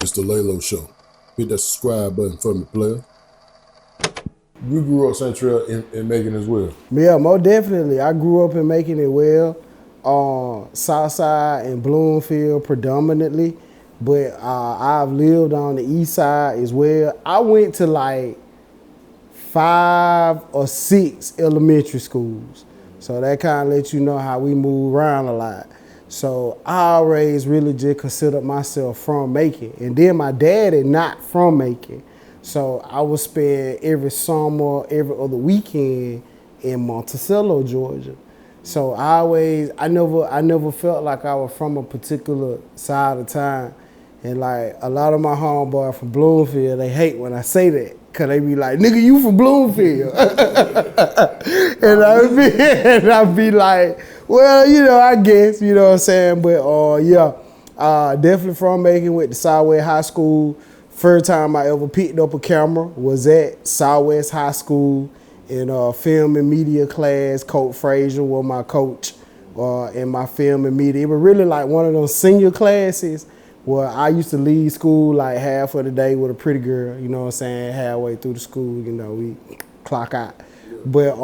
It's the Leylo Show. Hit that subscribe button for me, player. You grew up Santrell in Macon as well. Yeah, most definitely. I grew up in Macon as well. Southside and Bloomfield predominantly, but I've lived on the east side as well. I went to like 5 or 6 elementary schools. So that kind of lets you know how we move around a lot. So I always really just considered myself from Macon. And then my dad is not from Macon. So I would spend every summer, every other weekend in Monticello, Georgia. So I never felt like I was from a particular side of town. And like a lot of my homeboys from Bloomfield, they hate when I say that. Cause they be like, nigga, you from Bloomfield. and I'd be like, well, you know, I guess, you know what I'm saying? But yeah, definitely from Macon, went to Southwest High School. First time I ever picked up a camera was at Southwest High School in film and media class. Coach Frazier was my coach in my film and media. It was really like one of those senior classes where I used to leave school like half of the day with a pretty girl, you know what I'm saying, halfway through the school, you know, we clock out. But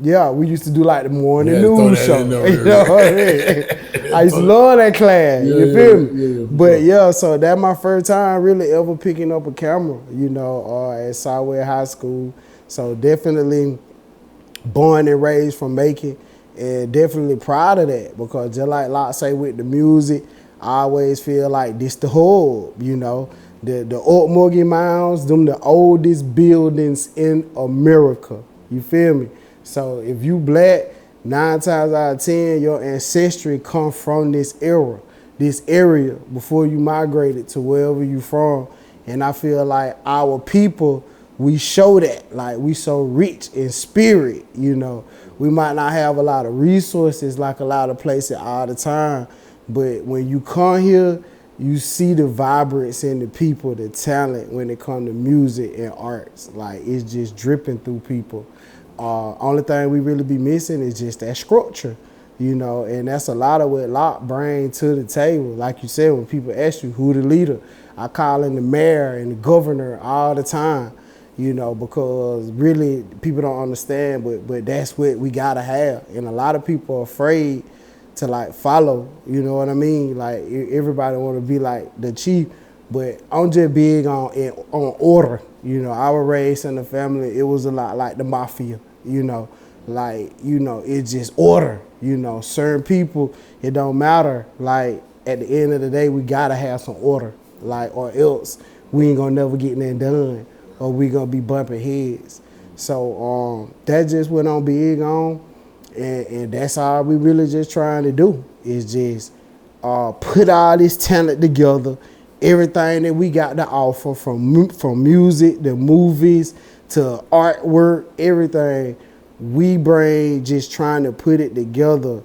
yeah, we used to do like the morning news show. You know what I mean? I used to love that class, you feel me? Yeah, but yeah, so that's my first time really ever picking up a camera, you know, at Southwest High School. So definitely born and raised from Macon, and definitely proud of that, because just like Locke say with the music, I always feel like this the hub, you know. The Old Morgan Mounds, them the oldest buildings in America. You feel me? So if you black, 9 times out of 10, your ancestry come from this era, this area before you migrated to wherever you from. And I feel like our people, we show that, like we so rich in spirit, you know. We might not have a lot of resources like a lot of places all the time, but when you come here, you see the vibrance in the people, the talent when it comes to music and arts. Like it's just dripping through people. Only thing we really be missing is just that structure, you know, and that's a lot of what Locke brings to the table. Like you said, when people ask you who the leader, I call in the mayor and the governor all the time, you know, because really people don't understand, but that's what we gotta have. And a lot of people are afraid to like follow, you know what I mean? Like everybody want to be like the chief, but I'm just big on order. You know, I was raised in a family, it was a lot like the mafia, you know, like, you know, it's just order, you know, certain people, it don't matter. Like at the end of the day, we gotta have some order, like, or else we ain't gonna never get nothing done, or we gonna be bumping heads. So that just what I'm big on. And that's all we really just trying to do, is just put all this talent together, everything that we got to offer, from music, the movies, to artwork, everything. We bring, just trying to put it together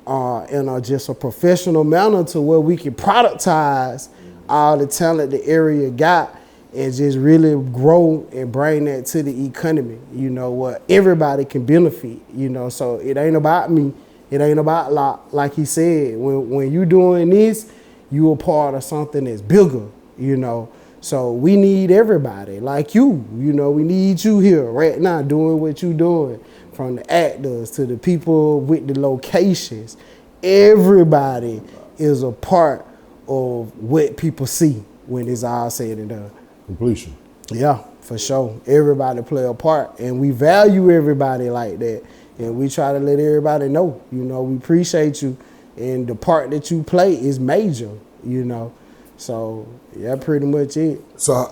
in just a professional manner to where we can productize all the talent the area got, and just really grow and bring that to the economy, you know, what everybody can benefit, you know. So it ain't about me, it ain't about Locke. Like he said, when you doing this, you a part of something that's bigger, you know. So we need everybody, like you know, we need you here right now doing what you doing, from the actors to the people with the locations. Everybody is a part of what people see when it's all said and done. Completion. Yeah, for sure. Everybody play a part, and we value everybody like that. And we try to let everybody know, you know, we appreciate you, and the part that you play is major, you know. So yeah, pretty much it. So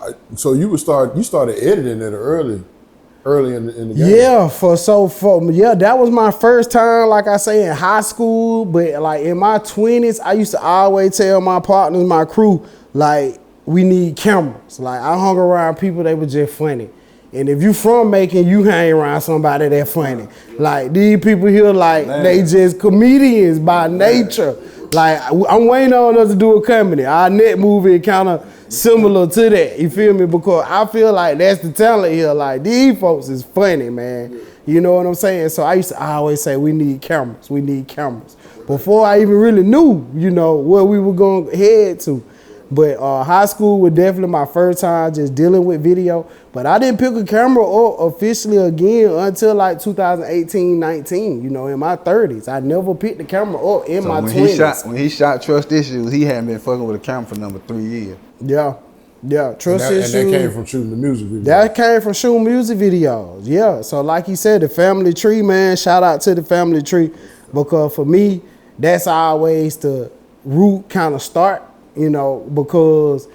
you started editing at early in the game. Yeah, that was my first time, like I say, in high school. But like in my 20s, I used to always tell my partners, my crew, like, we need cameras. Like I hung around people, they were just funny. And if you from Macon, you hang around somebody that funny. Like these people here, like they just comedians by nature. Like I'm waiting on us to do a comedy. Our net movie kind of similar to that. You feel me? Because I feel like that's the talent here. Like these folks is funny, man. You know what I'm saying? So I always say we need cameras. We need cameras. Before I even really knew, you know, where we were going to head to. But high school was definitely my first time just dealing with video. But I didn't pick a camera up officially again until like 2018, 19, you know, in my 30s. I never picked the camera up in my 20s. When he shot Trust Issues, he hadn't been fucking with a camera for number 3 years. Yeah. Yeah, Trust Issues. And that came from shooting the music videos. That came from shooting music videos, yeah. So like he said, the family tree, man, shout out to the family tree. Because for me, that's always the root kind of start. You know, because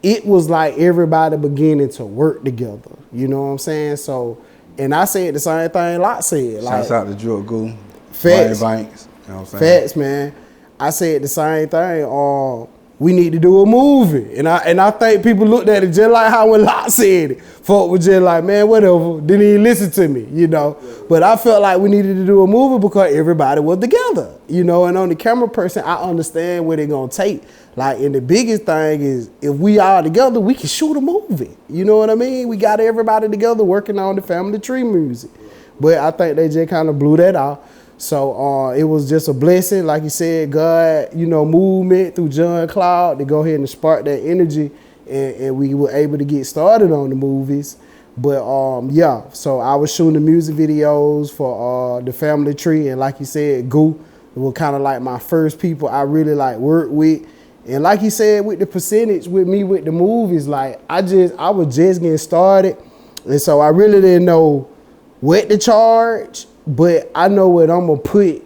it was like everybody beginning to work together. You know what I'm saying? So, and I said the same thing Lot said. Shouts out to Drew Goo, Facts. Banks. You know what I'm saying? Facts, man. I said the same thing. We need to do a movie. And I think people looked at it just like how when Lot said it. Folk was just like, man, whatever. Didn't even listen to me, you know. But I felt like we needed to do a movie because everybody was together, you know. And on the camera person, I understand what it's going to take. Like, and the biggest thing is if we all together, we can shoot a movie. You know what I mean? We got everybody together working on the family tree music. But I think they just kind of blew that off. So it was just a blessing, like you said, God, you know, movement through John Cloud to go ahead and spark that energy, and we were able to get started on the movies. But yeah, so I was shooting the music videos for the family tree, and like you said, Goo were kind of like my first people I really like worked with. And like you said, with the percentage with me with the movies, like I was just getting started, and so I really didn't know what to charge. But I know what I'm going to put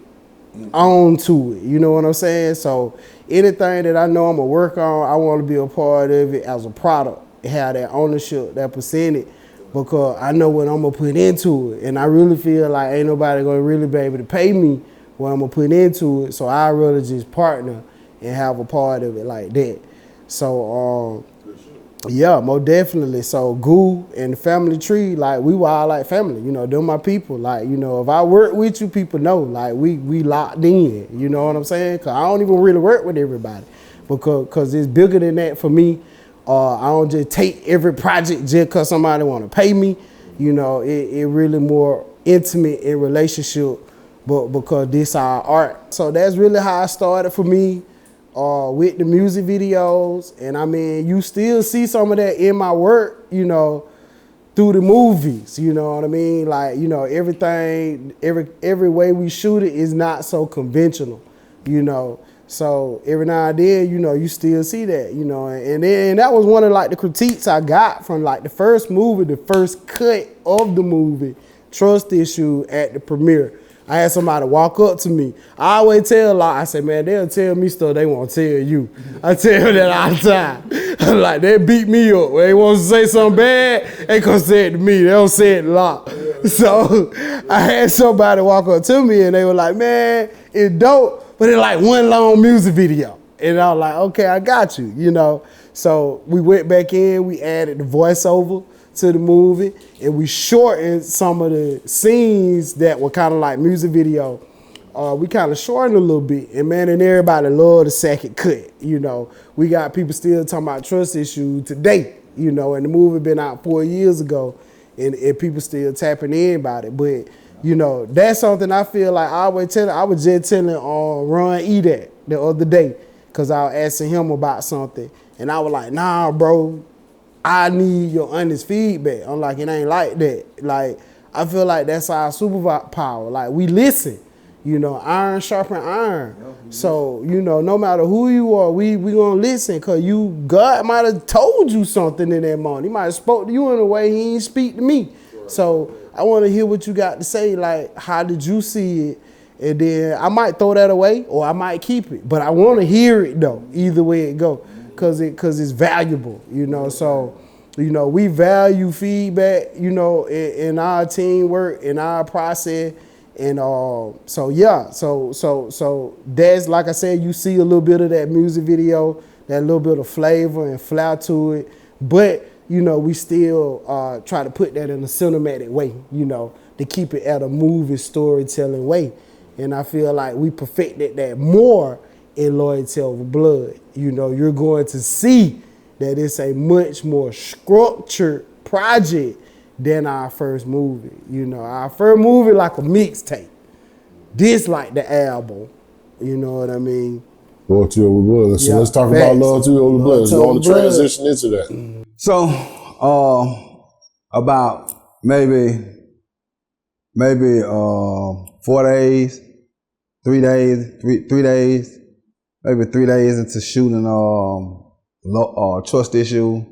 onto it. You know what I'm saying? So anything that I know I'm going to work on, I want to be a part of it as a product. Have that ownership, that percentage, because I know what I'm going to put into it. And I really feel like ain't nobody going to really be able to pay me what I'm going to put into it. So I'd rather just partner and have a part of it like that. So, yeah, most definitely. So Goo and the family tree, like we were all like family, you know, they're my people. Like, you know, if I work with you, people know, like we locked in, you know what I'm saying? Cause I don't even really work with everybody because it's bigger than that for me. I don't just take every project just cause somebody want to pay me. You know, it really more intimate in relationship, but because this our art. So that's really how I started for me. With the music videos, and I mean, you still see some of that in my work, you know, through the movies, you know what I mean? Like, you know, everything, every way we shoot it is not so conventional, you know. So every now and then, you know, you still see that, you know, and that was one of like the critiques I got from like the first movie, the first cut of the movie, Trust Issue at the premiere. I had somebody walk up to me. I always tell a lot. I say, man, they'll tell me stuff they won't tell you. I tell them that all the time. Like, they beat me up. When they want to say something bad, they gonna say it to me. They don't say it a lot. So I had somebody walk up to me and they were like, man, it's dope, but it's like one long music video. And I was like, okay, I got you, you know. So we went back in, we added the voiceover to the movie, and we shortened some of the scenes that were kind of like music video. We kind of shortened a little bit, and man, and everybody loved the second cut. You know, we got people still talking about Trust Issue today. You know, and the movie been out 4 years ago, and people still tapping in about it. But you know, that's something I feel like I was just telling Ron E that the other day, cause I was asking him about something, and I was like, nah, bro. I need your honest feedback. I'm like, it ain't like that. Like, I feel like that's our superpower. Like, we listen. You know, iron sharpen iron. So, you know, no matter who you are, we gonna listen. Cause God might have told you something in that moment. He might have spoke to you in a way he didn't speak to me. So I want to hear what you got to say. Like, how did you see it? And then I might throw that away or I might keep it. But I want to hear it though, either way it go. Cause it's valuable, you know. So, you know, we value feedback, you know, in our teamwork, in our process, and so yeah, so that's like I said, you see a little bit of that music video, that little bit of flavor and flair to it, but you know, we still try to put that in a cinematic way, you know, to keep it at a movie storytelling way, and I feel like we perfected that more in Loyalty Ova Blood. You know, you're going to see that it's a much more structured project than our first movie. You know, our first movie like a mixtape. This like the album. You know what I mean? Loyalty Over Blood. So let's talk about Loyalty Over Blood. Let's go on the transition into that. So, about maybe 4 days, 3 days, maybe 3 days into shooting Trust Issue,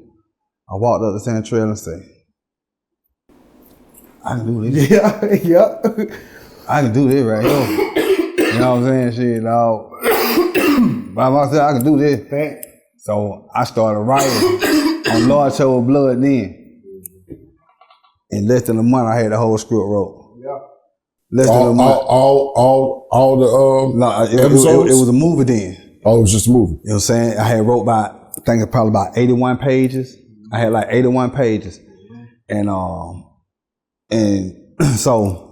I walked up to Santrell and said, I can do this. Yeah. I can do this right here. You know what I'm saying? Shit, dog. By myself, I can do this. So I started writing on Loyalty Over Blood then. In less than a month, I had the whole script wrote. Yeah. Less than a month. All the episodes? It was a movie then. Oh, it was just a movie. You know what I'm saying? I had wrote about, I think it's probably about 81 pages. I had like 81 pages. And so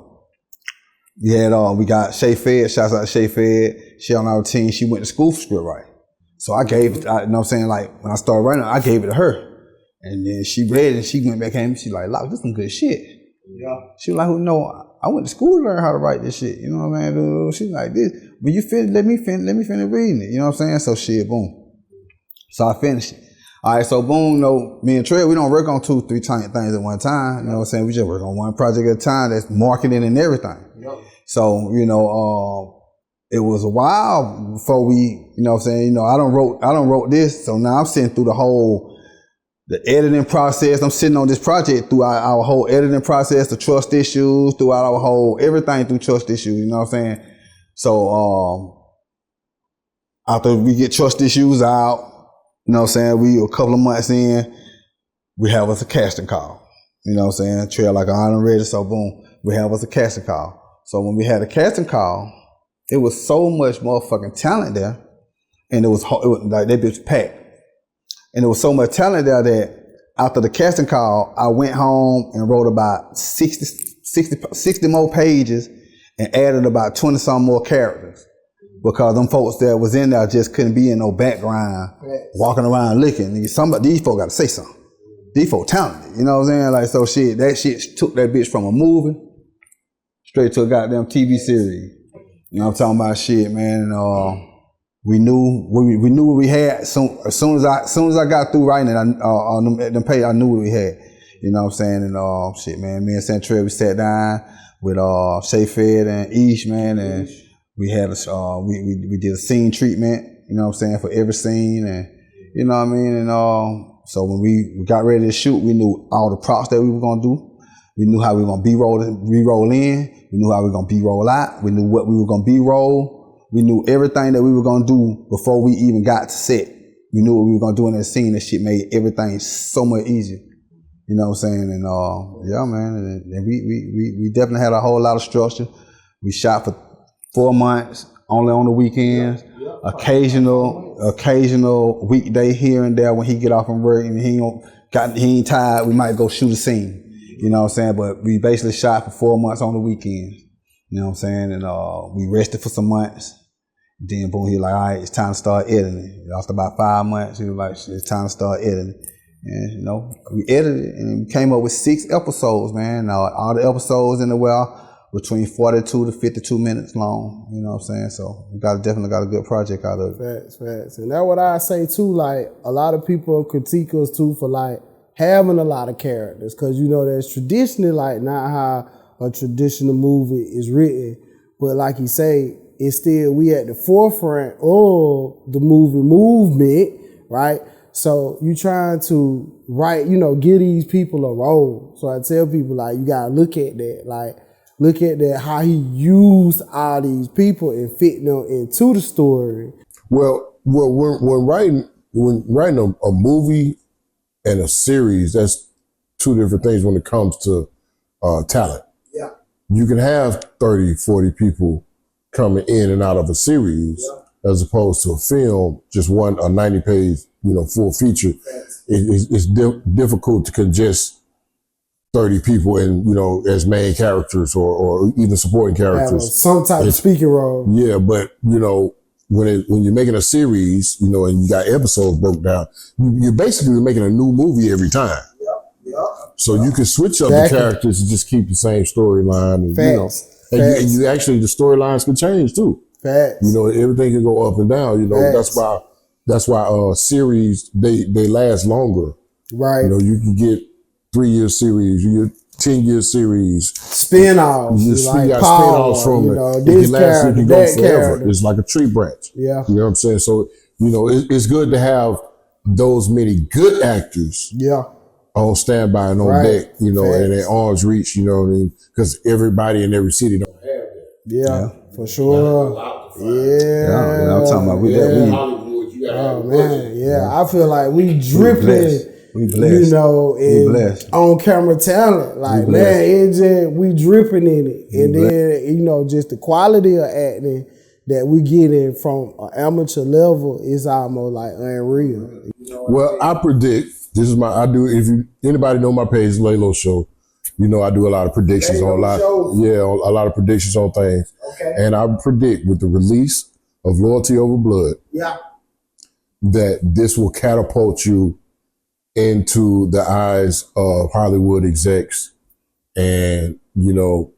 we got Shay Fed, shouts out to Shay Fed. She on our team, she went to school for script writing. So I gave it, you know what I'm saying? Like when I started writing, I gave it to her. And then she read it and she went back home and she like, "Look, this is some good shit." Yeah. She was like, "No, I went to school to learn how to write this shit." You know what I mean? She like this. But you finish, let me finish reading it. You know what I'm saying? So shit, boom. So I finished it. All right, so boom, me and Trey, we don't work on 2-3 things at one time. You know what I'm saying? We just work on one project at a time that's marketing and everything. Yep. So, it was a while before we, you know what I'm saying, I don't wrote this, so now I'm sitting through the editing process. I'm sitting on this project through our whole editing process, the trust issues, throughout our whole, everything through trust issues, you know what I'm saying? So, after we get trust issues out, you know what I'm saying, we a couple of months in, we have us a casting call. You know what I'm saying? Trail like I'm ready, so boom, we have us a casting call. So when we had a casting call, it was so much motherfucking talent there, and it was like that bitch packed. And there was so much talent there that after the casting call, I went home and wrote about 60 more pages and added about 20 some more characters. Because them folks that was in there just couldn't be in no background, walking around looking. These folks got to say something. These folks talented, you know what I'm saying? Like, so shit, that shit took that bitch from a movie straight to a goddamn TV series. You know what I'm talking about? Shit, man. And, we knew what we had. As soon as I got through writing it, on them page, I knew what we had. You know what I'm saying? And shit, man, me and Santrell, we sat down with Shay Fed and Ish, man, and we had we did a scene treatment, you know what I'm saying, for every scene, and you know what I mean. And so when we got ready to shoot, we knew all the props that we were gonna do. We knew how we were gonna re-roll in. We knew how we were gonna B-roll out. We knew what we were gonna B-roll. We knew everything that we were gonna do before we even got to set. We knew what we were gonna do in that scene. That shit made everything so much easier. You know what I'm saying? And yeah, man. And we definitely had a whole lot of structure. We shot for 4 months, only on the weekends. Occasional weekday here and there when he get off from work and he ain't tired, we might go shoot a scene. You know what I'm saying? But we basically shot for 4 months on the weekends. You know what I'm saying? And we rested for some months. Then boom, he was like, all right, it's time to start editing. After about 5 months, he was like, it's time to start editing. And you know, we edited it and we came up with 6 episodes, man. All the episodes in the well between 42 to 52 minutes long. You know what I'm saying? So we definitely got a good project out of it. Facts. And that's what I say too, like a lot of people critique us too for like having a lot of characters. Cause you know that's traditionally like not how a traditional movie is written. But like you say, it's still, we at the forefront of the movie movement, right? So you trying to write, give these people a role. So I tell people like, you gotta look at that, like look at that, how he used all these people and fit them into the story. Well, when writing a movie and a series, that's 2 different things when it comes to talent. Yeah. You can have 30, 40 people coming in and out of a series, as opposed to a film, just a 90-page, full feature. It's difficult to congest 30 people and, as main characters or even supporting characters. Some type of speaking role. Yeah, but, when you're making a series, and you got episodes broke down, you're basically making a new movie every time. So you can switch up the characters and just keep the same storyline. And, Facts. And you actually, the storylines can change too. Facts. You know, everything can go up and down. You know, Facts. that's why series they last longer. Right. You know, you can get 3-year series, you get 10-year series. Spin-offs. You Like got Power, spin-offs from you it. know, It this can last, character, it can that go forever. character. It's like a tree branch. Yeah. You know what I'm saying? So, you know, it's good to have those many good actors Yeah. on standby and on deck, you know, and at arm's reach, you know what I mean? Because everybody in every city don't have that. Yeah, for sure. Yeah. I'm talking about Hollywood, you gotta have a budget. Yeah. I feel like we dripping. We blessed. You know, in on camera talent. Like, man, it just, we dripping in it. And then, you know, just the quality of acting that we get in from an amateur level is almost like unreal. Well, I predict, if anybody know my page, Leylo Show, you know I do a lot of predictions on a lot of predictions on things. Okay. And I predict with the release of Loyalty Over Blood, that this will catapult you into the eyes of Hollywood execs, and you know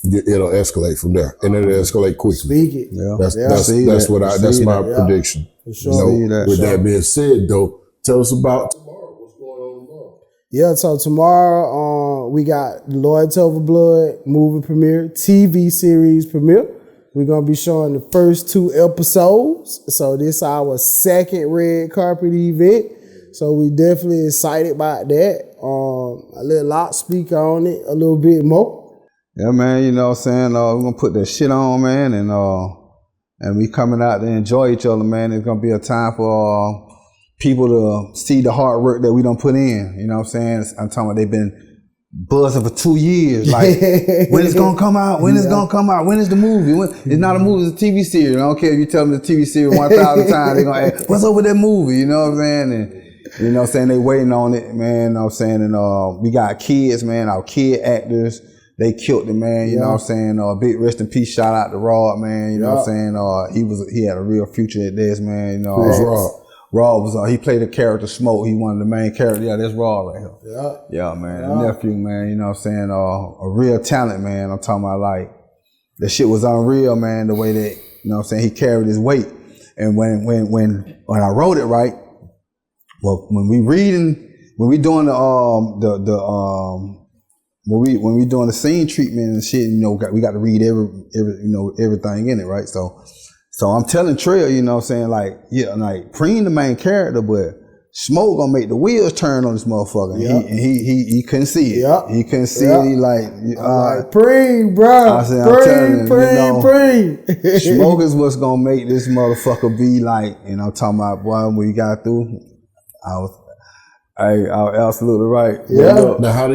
it'll escalate from there, and it'll escalate quickly. Speak it. That's my prediction. For sure. You know, with that being said, though, tell us about tomorrow. What's going on tomorrow? Yeah, so tomorrow we got Loyalty Over Blood movie premiere, TV series premiere. We're gonna be showing the first 2 episodes. So this is our second red carpet event. So we definitely excited about that. I let Locke speak on it a little bit more. Yeah, man, you know what I'm saying? We're gonna put that shit on, man, and we coming out to enjoy each other, man. It's gonna be a time for people to see the hard work that we done put in. You know what I'm saying? I'm talking about they've been buzzing for 2 years. Like, when it's gonna come out? When it's gonna come out? When is the movie? It's not a movie, it's a TV series. I don't care if you tell them the TV series 1,000 times, they're gonna ask, what's up with that movie? You know what I'm saying? And you know what I'm saying? They waiting on it, man. You know what I'm saying? And we got kids, man, our kid actors. They killed it, man. You know what I'm saying? Big rest in peace, shout out to Rod, man. You know what I'm saying? He had a real future at this, man. You know, who's Rod? Rod was he played the character Smoke. He one of the main characters. Yeah, that's Rod right here. Yeah, man. The nephew, man. You know what I'm saying? A real talent, man. I'm talking about, like, the shit was unreal, man. The way that, you know what I'm saying, he carried his weight. And when I wrote it, right. Well, when we doing the scene treatment and shit, you know, we got to read everything in it, right? So I'm telling Trell, you know what I'm saying, like, yeah, like, Preem the main character, but Smoke gonna make the wheels turn on this motherfucker. And he couldn't see it. He couldn't see it. He like Preem, bro. I said, Preem. Smoke is what's gonna make this motherfucker be like, you know, talking about, boy, when you got through, I was absolutely right. Yeah. Now how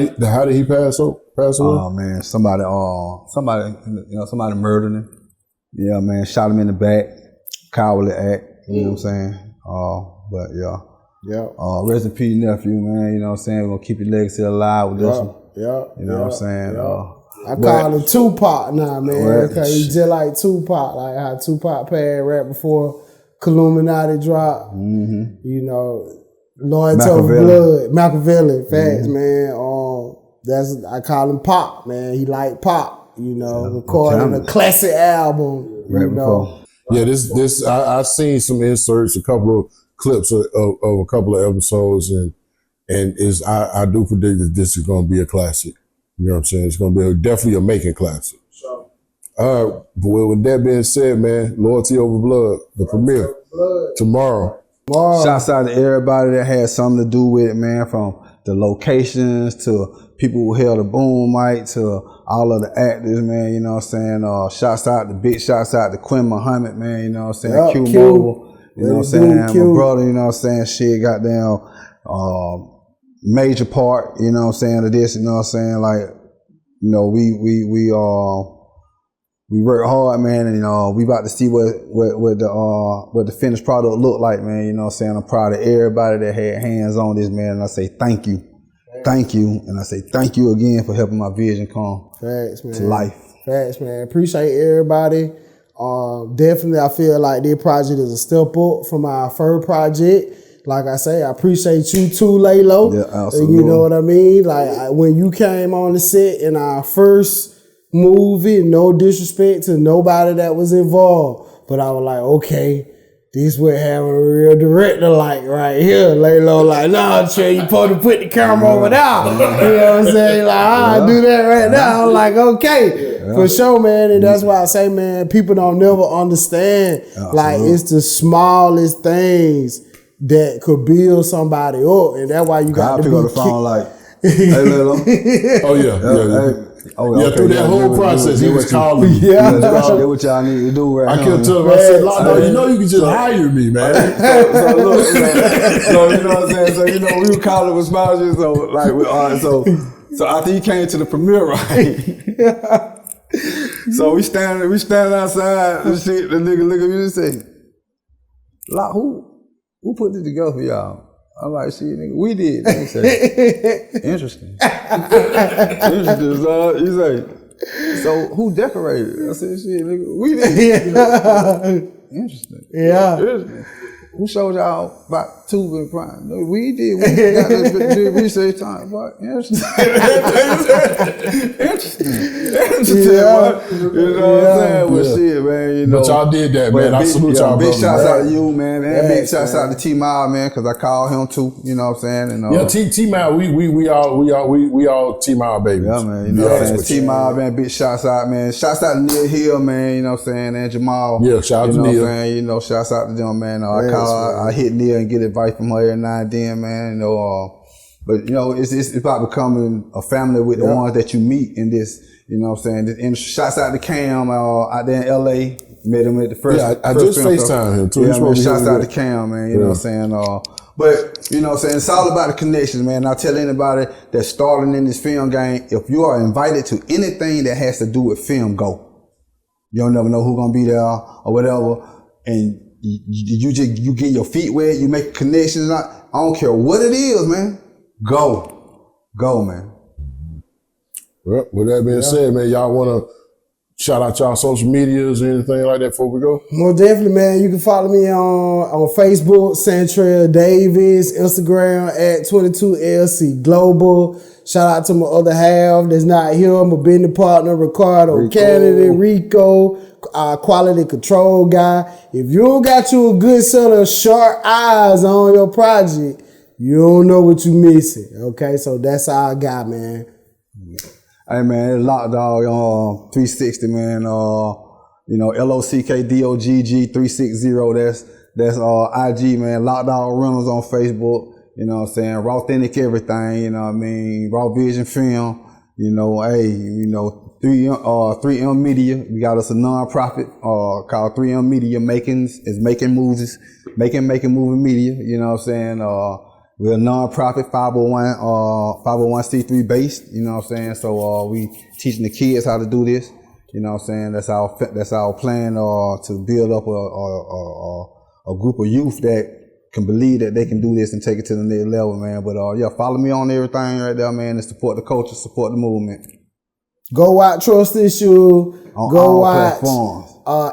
did he pass away? Oh man, somebody murdered him. Yeah, man, shot him in the back. Cowardly act. You know what I'm saying? But yeah. Yeah. Rest in peace, nephew, man. You know what I'm saying? We're gonna keep your legacy alive with this one. Yeah. You know what I'm saying? I call him Tupac now, man. Because he's just like Tupac, like how Tupac passed right before Illuminati dropped. You know, Loyalty Over Blood, Machiavelli, facts, man. I call him Pop, man. He like Pop, you know, recording a classic album, you know. Yeah, this I seen some inserts, a couple of clips of a couple of episodes, and I do predict that this is going to be a classic. You know what I'm saying? It's going to be definitely a Macon classic. Sure. All right, but with that being said, man, Loyalty Over Blood, the premiere tomorrow. Shouts out to everybody that had something to do with it, man, from the locations to people who held a boom mic to all of the actors, man, you know what I'm saying? Big shouts out to Quinn Muhammad, man, you know what I'm saying? Q Mobile, you know what I'm saying? My brother, you know what I'm saying? Shit, goddamn, major part, you know what I'm saying, of this, you know what I'm saying? Like, you know, we work hard, man, and we about to see what the finished product look like, man. You know what I'm saying? I'm proud of everybody that had hands on this, man, and I say thank you. Thank you. And I say thank you again for helping my vision come to life. Facts, man. Appreciate everybody. Definitely, I feel like this project is a step up from our first project. Like I say, I appreciate you too, Leylo. Yeah, absolutely. You know what I mean? Like when you came on the set in our first movie. No disrespect to nobody that was involved, but I was like, okay, this what having a real director like right here. Leylo like, nah, Trey, you supposed to put the camera over there. You know what I'm saying? Like, I'll do that right now. I'm like, okay, for sure, man. And that's why I say, man, people don't never understand. Like, it's the smallest things that could build somebody up, and that's why you got to pick be up the phone like, hey, Leylo. Oh yeah. Through that whole process, he was calling me. That's what y'all need to do right now. I kept telling him, I said, Lockdogg, you know you can just hire me, man. So look, so you know what I'm saying? So, you know, we were calling with sponsors, so like, so after he came to the premiere, right? So we standing outside, and shit, the nigga look at me and say, Lock, who put this together for y'all? I'm like, shit, nigga, we did. He say, interesting. Interesting, son. He say, so who decorated? I said, shit, nigga, we did. Interesting. Yeah. Interesting. Who showed y'all about tube and prime? No, we did. We got this research time. What? Interesting. Interesting. Yeah. You know what I'm saying? Well, shit, man. You know. But y'all did that, man. I salute y'all, big brother. shouts out to you, man. And big shouts out to T-Miles, man, because I called him too. You know what I'm saying? And, yeah, T-Miles, we all T-Miles babies. Yeah, man. You know what I'm saying? T-Miles, man. Big shouts out, man. Shouts out to Neil Hill, man. You know what I'm saying? And Jamal. Yeah, shout out to Neil. You know what I'm saying? You know, shouts out to them, man. I hit Neil and get advice from her every now and then, man. You know, but you know, it's about becoming a family with the ones that you meet in this. You know what I'm saying? And shouts out to Cam out there in LA. Met him at the first. Yeah, I just FaceTime him too. Yeah, man, shouts out to Cam, man. You know what I'm saying? But you know what I'm saying? It's all about the connections, man. I tell anybody that's starting in this film game, if you are invited to anything that has to do with film, go. You don't never know who's gonna be there or whatever, and you get your feet wet, you make connections. I don't care what it is, man. Go, man. Well, with that being said, man, y'all want to shout out y'all social medias or anything like that before we go? Well, definitely, man. You can follow me on Facebook, Santrell Davis, Instagram at 22LC Global. Shout out to my other half that's not here, my business partner, Ricardo Kennedy, Rico, quality control guy. If you don't got you a good set of sharp eyes on your project, you don't know what you missing. Okay, so that's our guy, man. Hey man, Lockdogg 360, man. You know, LOCKDOGG 360. That's IG, man. Lockdogg Reynolds on Facebook. You know what I'm saying? Raw Authentic everything. You know what I mean? Raw Vision Film. You know, hey, you know, 3M Media. We got us a non-profit called 3M Media making movies, making movie media. You know what I'm saying? We're a non-profit 501c3 based, you know what I'm saying? So we teaching the kids how to do this, you know what I'm saying? That's our plan to build up a group of youth that can believe that they can do this and take it to the next level, man. But yeah, follow me on everything right there, man, and support the culture, support the movement. Go watch Trust Issue. Go watch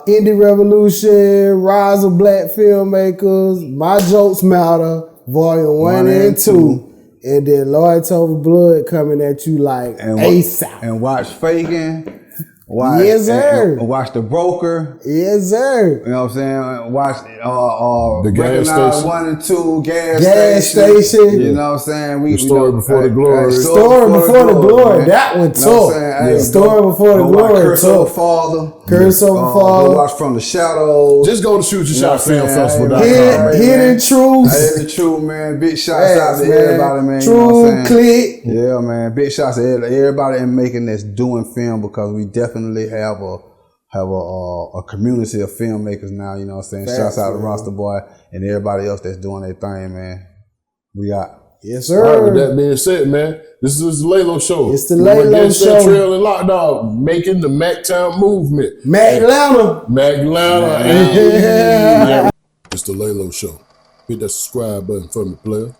Indie Revolution, Rise of Black Filmmakers, My Jokes Matter. Volume 1 and 2. And then Ova Blood coming at you like ASAP. And watch Faking. Yes, sir. And watch The Broker. Yes, sir. You know what I'm saying? Watch the gas station. 1 and 2, gas station. You know what I'm saying? The Story Before the Glory. Story Before the Glory. That one tough. Story Before the Glory. Curse Over Father. Curse Over Father. Go watch From the Shadows. Just go to Shoot Your Shot Film Festival. Hidden Truth. Hidden Truth, man. Big shouts out to everybody, man. True Click. Yeah, man. Big shouts to everybody in Macon that's doing film, because we definitely have a community of filmmakers now, you know what I'm saying? Shouts out to Roster Boy and everybody else that's doing their thing, man. We out. Yes, sir. All right, with that being said, man, this is the Leylo Show. It's the Leylo Show. Santrell and Lockdogg making the MacTown movement. Mac-Lana. Yeah. It's the Leylo Show. Hit that subscribe button for me, player.